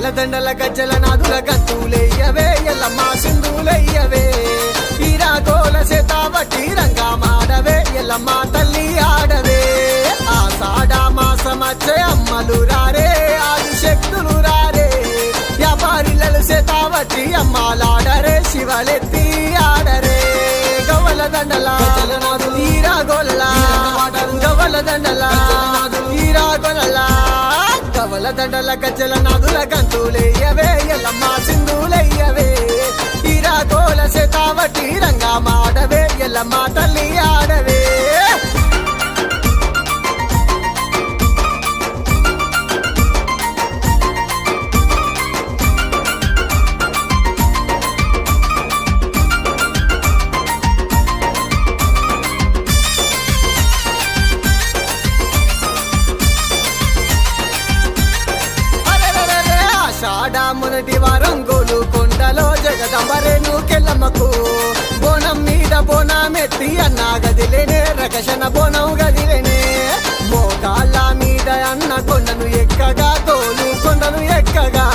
గవ్వల దండల గజ్జల నాదుల గంతులయ్యవే ఎల్లమ్మ సింధులయ్యవే ఈరాగోల సేతావటి రంగా మాడవే ఎల్లమ్మ తల్లి ఆడవే ఆషాఢ మాసమచ్చే అమ్మలు రారే ఆదిశక్తులు రారే వ్యాపారిలలు సేతావటి అమ్మాలాడరే శివలెత్తి ఆడరే గవ్వల దండల ఈరాగోల గవ్వల దండల ఈరాగోల గవ్వల దండల గజ్జల నాదుల గంతులయ్యవే ఎల్లమ్మ సింధులయ్యవే ఈరాగోల సేతావటి రంగా మాడవే ఎల్లమ్మ తల్లి ఆడవే మొదటి వారం గోలుకొండలో జగదంబరేను కెల్లమ్మకు బోనం మీద బోనమెత్తి అన్న గదిలేనే రకషణ బోనం గదిలేనే మోకాళ్ళ మీద అన్న కొండను ఎక్కగా తోలు కొండను ఎక్కగా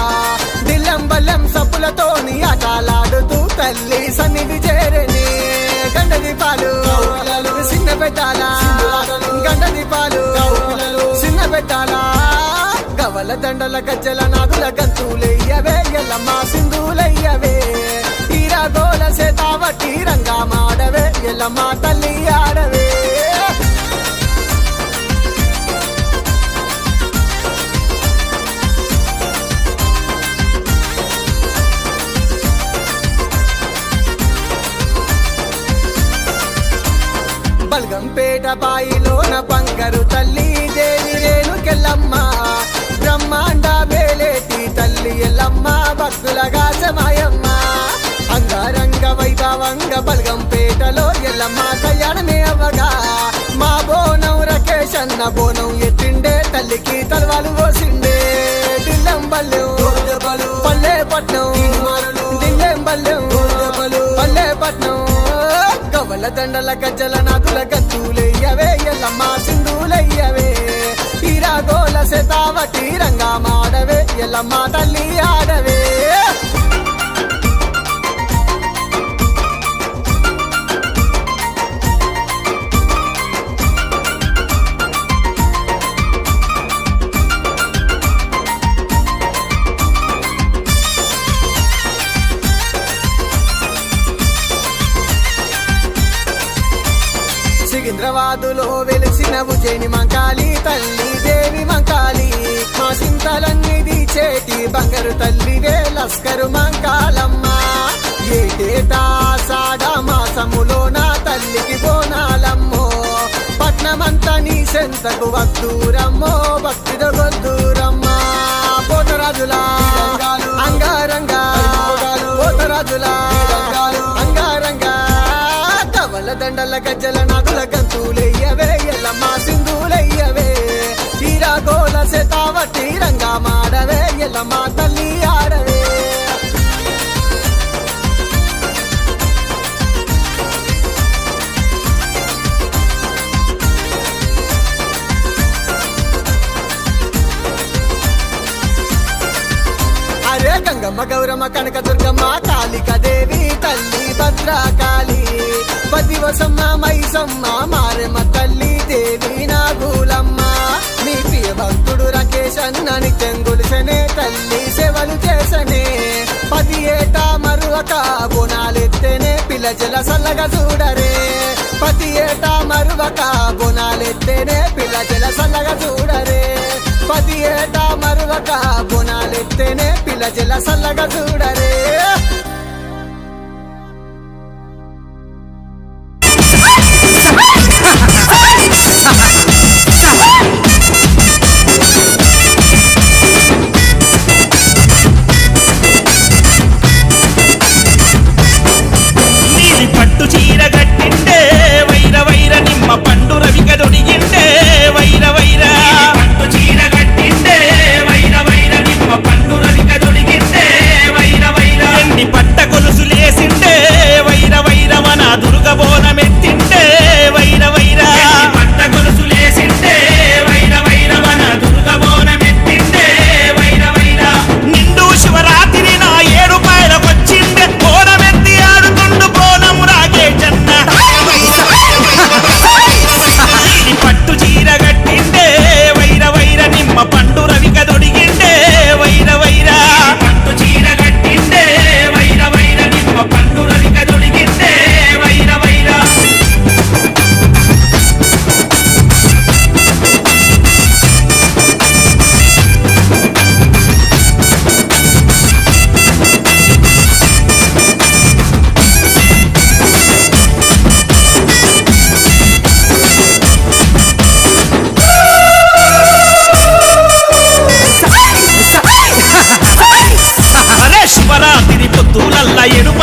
దిల్లం బల్లెం సప్పులతోని ఆటలాడుతూ తల్లి సన్నిధి చేరని గండ దీపాలు చిన్న పెట్టాల గండ దీపాలు చిన్న పెట్టాలా గవ్వల దండల గజ్జల నాదుల గంతులయ్యవే ఎల్లమ్మ సింధులయ్యవే ఈరాగోల సేతావటి రంగా మాడవే ఎల్లమ్మ తల్లి ఆడవే బల్గంపేట బాయిలోన బంగారు తల్లి దేవి రేణుకెల్లమ్మ బ్రహ్మాండ వేలేటి తల్లి ఎల్లమ్మ భక్తులగా సమాయమ్మ అంగరంగ వైభవంగ బల్గంపేటలో ఎల్లమ్మ కళ్యాణమే అవ్వగా మా బోనం రకేష్ అన్న బోనం ఎత్తిండే తల్లికి తలవాలు పోసిండే దిల్లం బల్లెం పల్లె పట్నం దిల్లెం బల్లెం పల్లె పట్నం గవ్వల దండల గజ్జల నాదుల గంతులయ్యవే ఎల్లమ్మ సింధులయ్యవే ఈరాగోల సేతావటి రంగా మాడవే ఎల్లమ్మ తల్లి ఆడవే సికింద్రాబాదులో వెలిసిన ఉజ్జయిని మంకాళి తల్లి దేవి మంకాళి మా సింతలన్నీ దీచేటి బంగారు తల్లివే లస్కరు మంకాళమ్మ ఏటేటా ఆషాఢ మాసములో నా తల్లికి బోనాలమ్మో పట్నమంతా నీ సెంతకు వద్దూరమ్మో భక్తితో గొద్దూరమ్మ పోతరాజులా అంగారంగా పోతరాజులా అంగారంగా గవ్వల దండల గజ్జల నాదుల గంతులయ్యవే ఎల్లమ్మ సింధులయ్యవే ఈరాగోల సేతావటి రంగా మాడవే ఎల్లమ్మ తల్లి ఆడవే అరే గంగమ్మ గౌరమ్మ కనక దుర్గమ్మ కాళిక దేవి తల్లి భద్రకాళి పదివసమ్మ మైసమ్మ మారెమ్మ తల్లి దేవి నాగులమ్మ మీ ప్రియ భక్తుడు రకేష్ అన్న నిత్యం గొలిసనే తల్లి సేవలు చేసనే 10 ఏటా మరువక బోనాలెత్తేనే పిల్ల జల సల్లగా చూడరే 10 ఏటా మరువక బోనాలెత్తేనే పిల్ల జల సల్లగా చూడరే 10 ఏటా మరువక బోనాలెత్తేనే పిల్ల జల సల్లగా చూడరే పండు రవిక దొడిగిండే వైర వైర పండు చీర కట్టిండే వైర వైర నిమ్మ పండు రవిక దొడిగిండే వైర వైర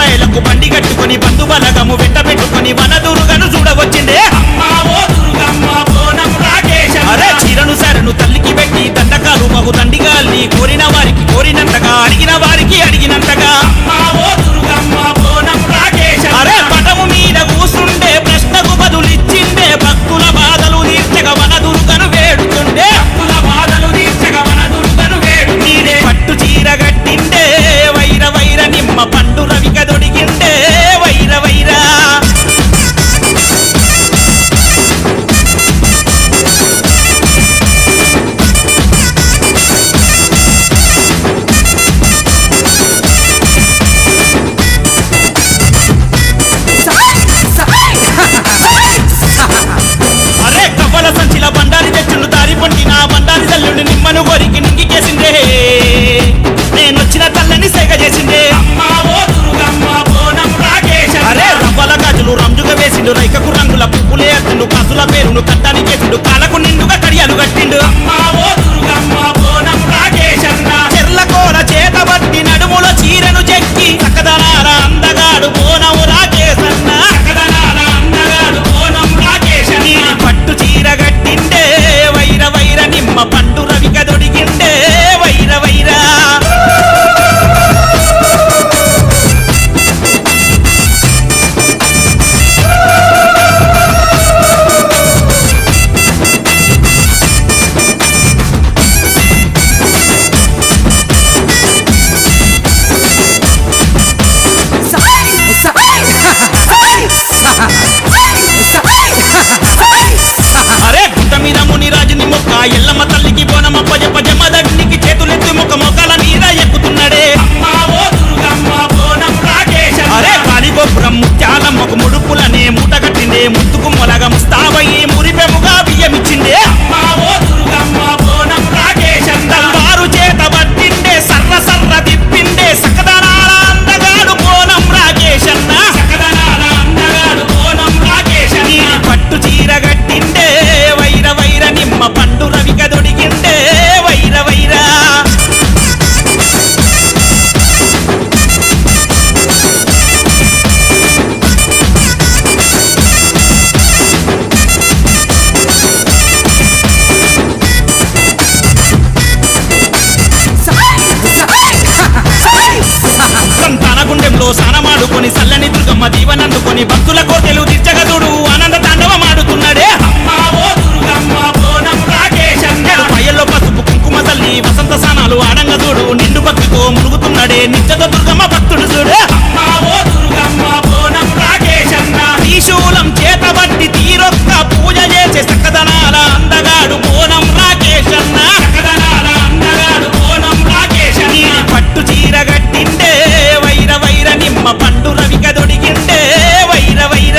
బయలకు బండి కట్టుకొని బంధు బలగము వెంట పెట్టుకొని వనదుర్గను చూడవచ్చిందే అమ్మా ఓ దుర్గమ్మ బోనం రాకేశన్న. అరే చీరను సరను తల్లికి పెట్టి దండకాలు మగు దండిగాల్ని కోరిన వారికి కోరినంతగా అడిగిన వారికి అడిగినంతగా అమ్మా ఓ దుర్గమ్మ బోనం రాకేశన్న. అరే పటము మీద కూసుండే ప్రశ్నకు బదులిచ్చిండే భక్తుల బాధలు తీర్చగా వనదుర్గను వేడుతుండే భక్తుల బాధలు తీర్చగా వనదుర్గను వేడు నీడే పట్టు చీర గట్టిండే వైర వైర నిమ్మ పండు రవిక దొడిగిండే వైర వైర. అరే కవ్వల సంచిల బండారి తెచ్చుండు దారి పండి నా బండారి తల్లుండి నిమ్మను కొరికి నింగికేసిందే నేనొచ్చిన తల్లని సేగ చేసిందే అమ్మా ఓ దుర్గమ్మ బోనం రాకేశన్న. అరే రవ్వల గాజులు రంజుగా వేసిండు రైకకు రంగుల పువ్వులే అత్తుండు కాసుల పేరును కట్టానికేసిండు కాలకు నిండుగా కడియాలు కట్టిండు అమ్మా ఓ దుర్గమ్మ బోనం రాకేశన్న. చెర్లకోల చేత బట్టి నడుముల చీరను చెక్కి చక్కదనాల అందగాడు బోనం రాకేశన్న. చక్కదనాల అందగాడు బోనం రాకేశన్న. పట్టు చీర గట్టిండే వైర వైర నిమ్మ పండు రవిక దొడిగిండే వైర వైర. అరే గుట్ట మీద మునిరాజుని మొక్క ఎల్లమ్మ తల్లికి బోనమప్ప జప జమదగ్నికి చేతులెత్తి మొక్క మొక్కల మీద ఎక్కుతున్నాడే అమ్మా ఓ దుర్గమ్మ బోనం రాకేశన్న. అరే కాలిగోపురం ముత్యాల మొక్క ముడుపులనే మూట కట్టిండే ముత్తుకు మొలగ ముస్తాబయ్యి మురిపెముగా బియ్యమిచ్చిండే అమ్మా ఓ దుర్గమ్మ బోనం రాకేశన్న. వారు చేత పట్టిండే సర్ర సర్ర తిప్పిండే సకదనాల అందగాడు బోనం రాకేశన్న. సకదనాల అందగాడు బోనం రాకేశన్న. పట్టు చీర గట్టిండే వైర వైర నిమ్మ పండు రవిక దొడిగిండే వైర వైర. సంతాన గుండెంలో సానమాడుకొని సల్లని దుర్గమ్మ దీవనందుకొని భక్తుల కోటెలు తీర్చగదుడు ఆనంద తాండవమాడుతున్నాడే అమ్మా ఓ దుర్గమ్మ బోనం రాకేశన్న. పయ్యల్లో పసుపు కుంకుమ తల్లి వసంత సానాలు ఆడంగదుడు నిండు భక్తితో మునుగుతున్నాడే నిత్యత దుర్గమ్మ భక్తుడు చూడే అమ్మా ఓ దుర్గమ్మ బోనం రాకేశన్న. త్రిశూలం చేత బట్టి తీరొక్క పూజ చేసే సకదనాల అందగాడు బోనం రాకేశన్న. సకదనాల అందగాడు బోనం రాకేశన్న. పట్టు చీర గట్టిండే వైర వైర నిమ్మ పండు రవిక దొడిగిండే వైర వైర.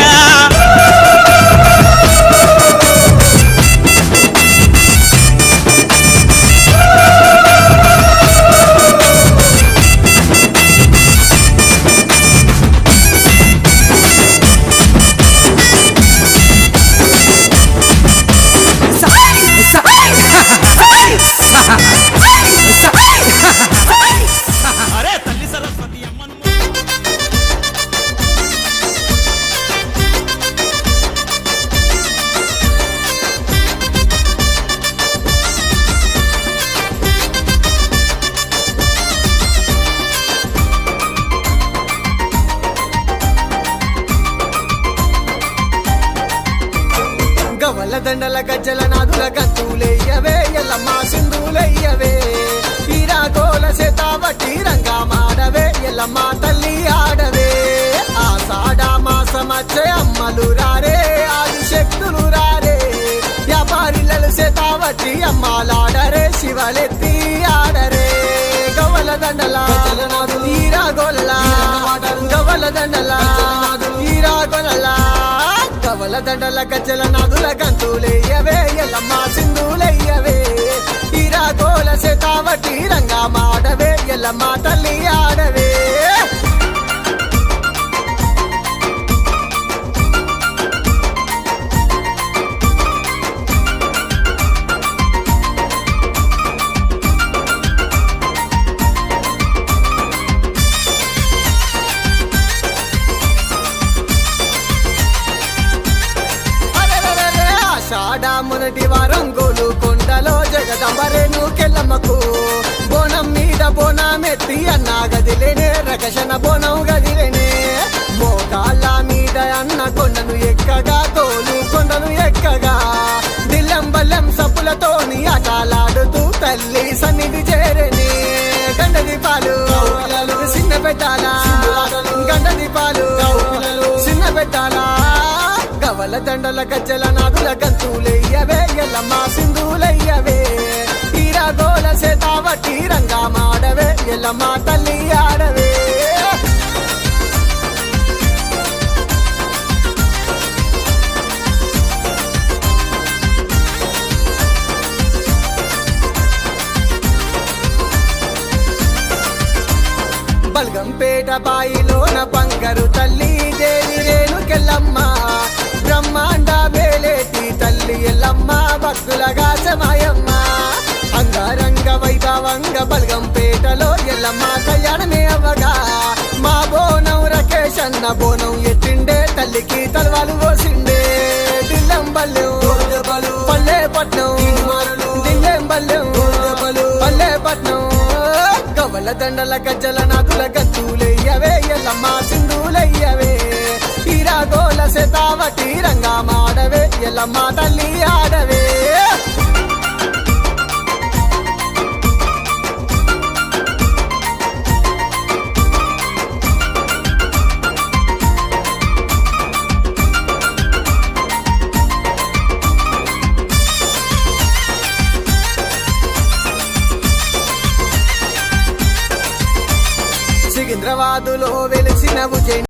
అరే తల్లి సరస్వతి అమ్మను గవల దండల గజ్జల నాదుల గంతులెయ్యవే ఎల్లమ్మ సింధులెయ్యవే ఈరా గోల సేతావట్టి రంగా మాడవే ఎల్లమ్మ తల్లి ఆడవే ఆషాఢ మాసమచ్చే అమ్మలు రారే ఆదిశక్తులు రారే వ్యాపారిలలు సేతావట్టి అమ్మాలాడరే శివలెత్తి ఆడరే గవల దండల ఈరా గోల గవల దండల ఈరా గోల గవల దండల గజ్జల నాదుల గంతులెయ్యవే ఎల్లమ్మ సింధులెయ్యవే ఈరా గోల సేతావట్టి రంగా మాడవే ఎల్లమ్మ తల్లి ఆడవే. ఆషాఢ మొదటి వారం గోలుకొండలో జగదంబరేను కెల్లమ్మకు బోనం మీద బోనమెత్తి అన్న గదిలేనే రకషణ బోనం గదిలేనే మోకాళ్ళ మీద అన్న కొండను ఎక్కగా తోలు కొండను ఎక్కగా దిల్లం బల్లెం సప్పులతోని ఆటలాడుతూ తల్లి సన్నిధి చేరని గండ దీపాలు చిన్న పెట్టాలా గండ దీపాలు చిన్న పెట్టాలా గవల దండల గజ్జల నాగుల గంతులయ్యవే ఎల్లమ్మ సింధులయ్యవే తీరగోల సేతావట్టి రంగా మాడవే ఎల్లమ్మ తల్లి ఆడవే బల్గంపేట బాయిలోన బంగారు తల్లి దేవి రేణుకెల్లమ్మ బ్రహ్మాండ వేలేటి తల్లి ఎల్లమ్మ భక్తులగా సమాయమ్మ అంగరంగ వైభవంగ బల్గంపేటలో ఎల్లమ్మ కళ్యాణమే అవ్వగా మా బోనం రకేష్ అన్న బోనం ఎత్తిండే తల్లికి తలవాలు పోసిండే దిల్లం బల్లెం పల్లె పట్నం దిల్లెం బల్లెం పల్లె పట్నం గవల దండల గజ్జల నాదుల గంతులయ్యవే ఎల్లమ్మ సింధులయ్యవే తీరగోల సేతావటి రంగా మాడవే ఎల్లమ్మ తల్లి ఆడవే సికింద్రాబాదులో వెలిసిన ఉజ్జయిని